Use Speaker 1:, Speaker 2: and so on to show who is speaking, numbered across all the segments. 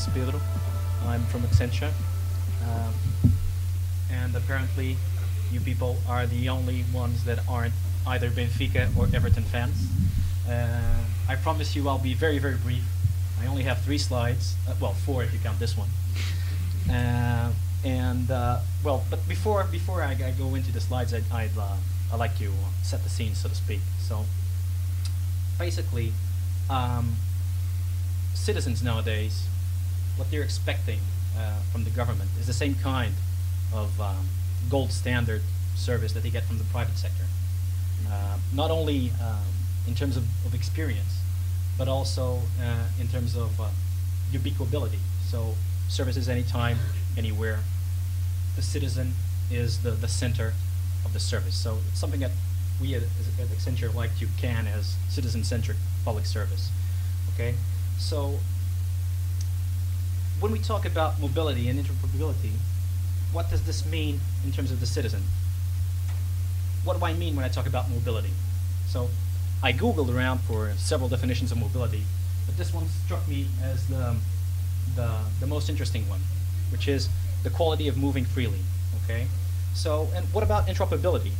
Speaker 1: is Pedro. I'm from Accenture. Um, and apparently, you people are the only ones that aren't either Benfica or Everton fans. I promise you I'll be very, very brief. I only have 3 slides. Well, 4 if you count this one. Well, but before I go into the slides, I'd like to set the scene, so to speak. So, basically, citizens nowadays, what they're expecting from the government is the same kind of gold standard service that they get from the private sector. Not only in terms of experience, but also in terms of ubiquability. So services anytime, anywhere. The citizen is the center of the service. So it's something that we at Accenture like to can as citizen-centric public service. Okay, so when we talk about mobility and interoperability, what does this mean in terms of the citizen? What do I mean when I talk about mobility? So I Googled around for several definitions of mobility, but this one struck me as the most interesting one, which is the quality of moving freely. Okay, so and what about interoperability?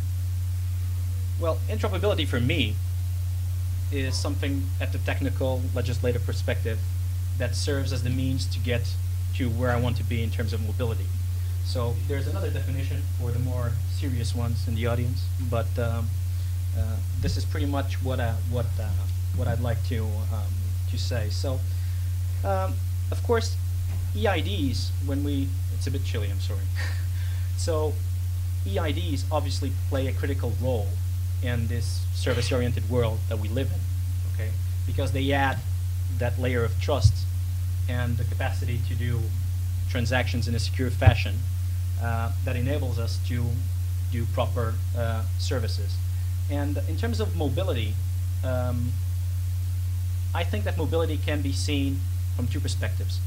Speaker 1: Well, interoperability for me is something at the technical legislative perspective that serves as the means to get to where I want to be in terms of mobility. So there's another definition for the more serious ones in the audience, but this is pretty much what I'd like to say. So, of course, eIDs, it's a bit chilly, I'm sorry. So, eIDs obviously play a critical role in this service-oriented world that we live in, okay? Because they add that layer of trust and the capacity to do transactions in a secure fashion that enables us to do proper services. And in terms of mobility, I think that mobility can be seen from 2 perspectives.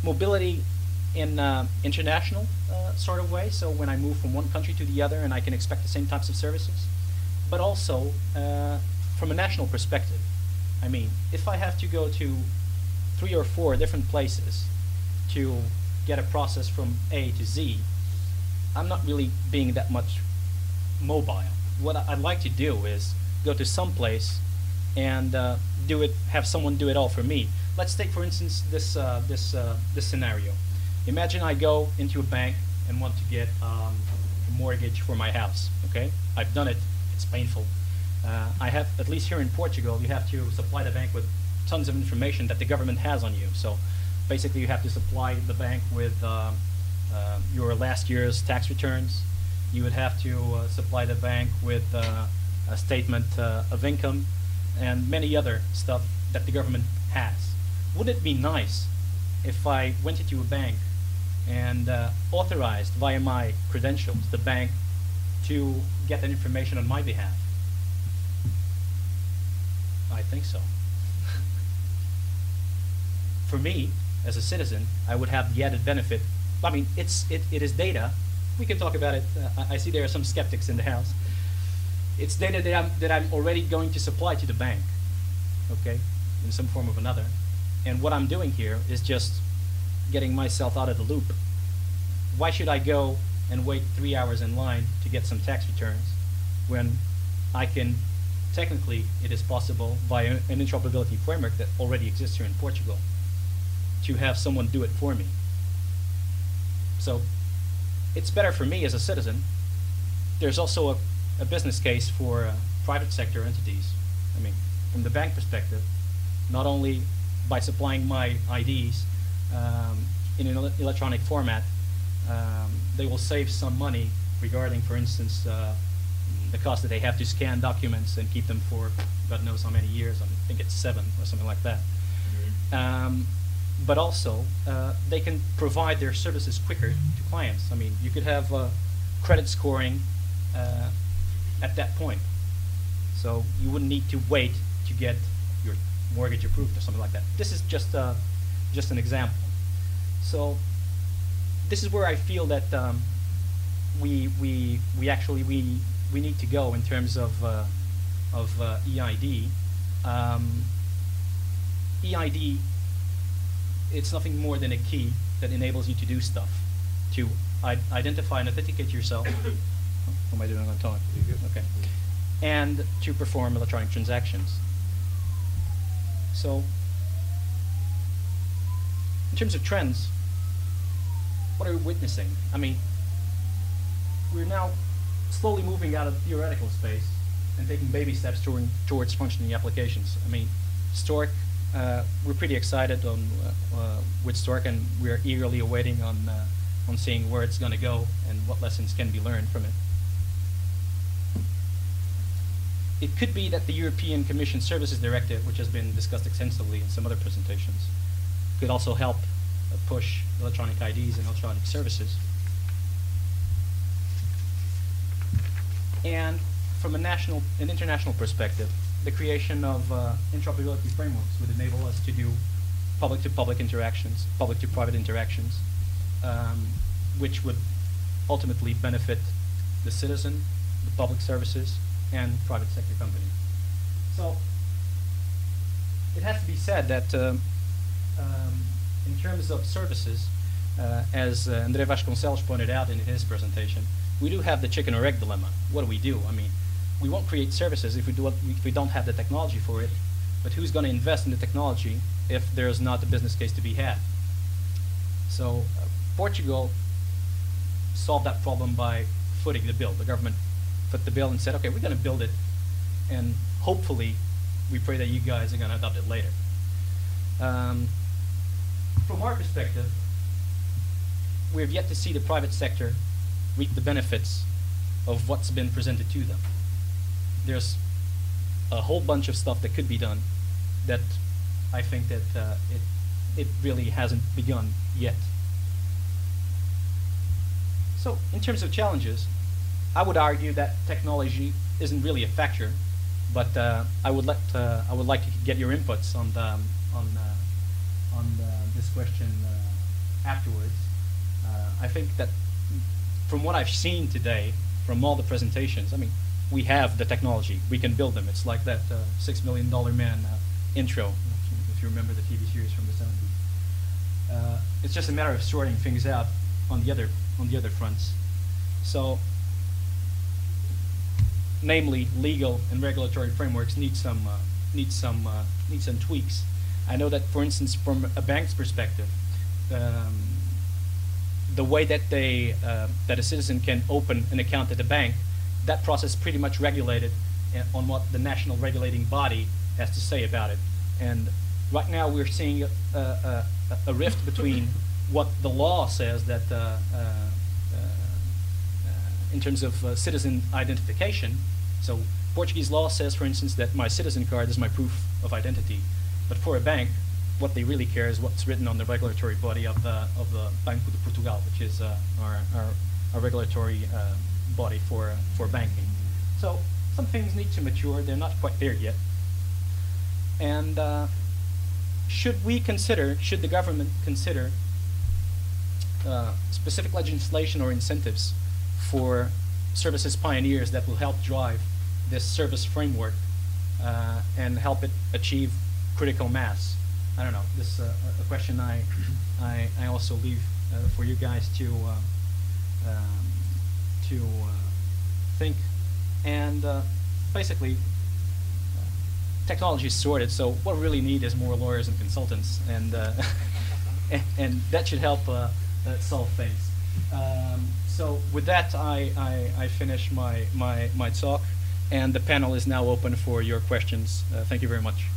Speaker 1: Mobility in international sort of way, so when I move from one country to the other and I can expect the same types of services, but also from a national perspective. I mean, if I have to go to 3 or 4 different places to get a process from A to Z, I'm not really being that much mobile. What I'd like to do is go to some place and have someone do it all for me. Let's take, for instance, this scenario. Imagine I go into a bank and want to get a mortgage for my house. Okay, I've done it. It's painful. I have, at least here in Portugal, you have to supply the bank with tons of information that the government has on you. So basically you have to supply the bank with your last year's tax returns. You would have to supply the bank with a statement of income and many other stuff that the government has. Wouldn't it be nice if I went into a bank and authorized via my credentials the bank to get that information on my behalf? I think so. For me, as a citizen, I would have the added benefit. I mean, it is data. We can talk about it. I see there are some skeptics in the house. It's data that I'm already going to supply to the bank, okay, in some form or another. And what I'm doing here is just getting myself out of the loop. Why should I go and wait 3 hours in line to get some tax returns when I can, technically, it is possible via an interoperability framework that already exists here in Portugal to have someone do it for me. So it's better for me as a citizen. There's also a business case for private sector entities. I mean, from the bank perspective, not only by supplying my IDs in an electronic format, they will save some money regarding, for instance, the cost that they have to scan documents and keep them for God knows how many years. I think it's 7 or something like that. But also, they can provide their services quicker to clients. I mean, you could have credit scoring at that point. So you wouldn't need to wait to get your mortgage approved or something like that. This is just an example. So this is where I feel that we need to go in terms of eID. eID it's nothing more than a key that enables you to do stuff, to identify and authenticate yourself. How am I doing on time? Okay. And to perform electronic transactions. So, in terms of trends, what are we witnessing? I mean, we're now slowly moving out of theoretical space and taking baby steps towards functioning applications. I mean, Stork, we're pretty excited with Stork, and we're eagerly awaiting on seeing where it's going to go and what lessons can be learned from it. It could be that the European Commission Services Directive, which has been discussed extensively in some other presentations, could also help push electronic IDs and electronic services. And from an international perspective, the creation of interoperability frameworks would enable us to do public-to-public interactions, public-to-private interactions, which would ultimately benefit the citizen, the public services, and private sector companies. So it has to be said that in terms of services, as André Vasconcelos pointed out in his presentation, we do have the chicken or egg dilemma. What do? I mean, we won't create services if we don't have the technology for it, but who's going to invest in the technology if there's not a business case to be had? So Portugal solved that problem by footing the bill. The government foot the bill and said, okay, we're going to build it, and hopefully we pray that you guys are going to adopt it later. From our perspective, we have yet to see the private sector reap the benefits of what's been presented to them. There's a whole bunch of stuff that could be done that I think that it really hasn't begun yet. So in terms of challenges, I would argue that technology isn't really a factor, but I would like to get your inputs on this question afterwards. I think that from what I've seen today, from all the presentations, I mean, we have the technology. We can build them. It's like that $6 Million Man intro, if you remember the TV series from the 70s. It's just a matter of sorting things out on the other fronts. So, namely, legal and regulatory frameworks need some tweaks. I know that, for instance, from a bank's perspective, the way that that a citizen can open an account at a bank, that process is pretty much regulated on what the national regulating body has to say about it. And right now we're seeing a rift between what the law says that in terms of citizen identification. So Portuguese law says, for instance, that my citizen card is my proof of identity. But for a bank, what they really care is what's written on the regulatory body of the Banco de Portugal, which is our regulatory body for banking. So some things need to mature. They're not quite there yet. And should the government consider specific legislation or incentives for services pioneers that will help drive this service framework and help it achieve critical mass? I don't know. This is a question I also leave for you guys to think. And basically, technology is sorted. So what we really need is more lawyers and consultants, and and that should help solve things. So with that, I finish my talk, and the panel is now open for your questions. Thank you very much.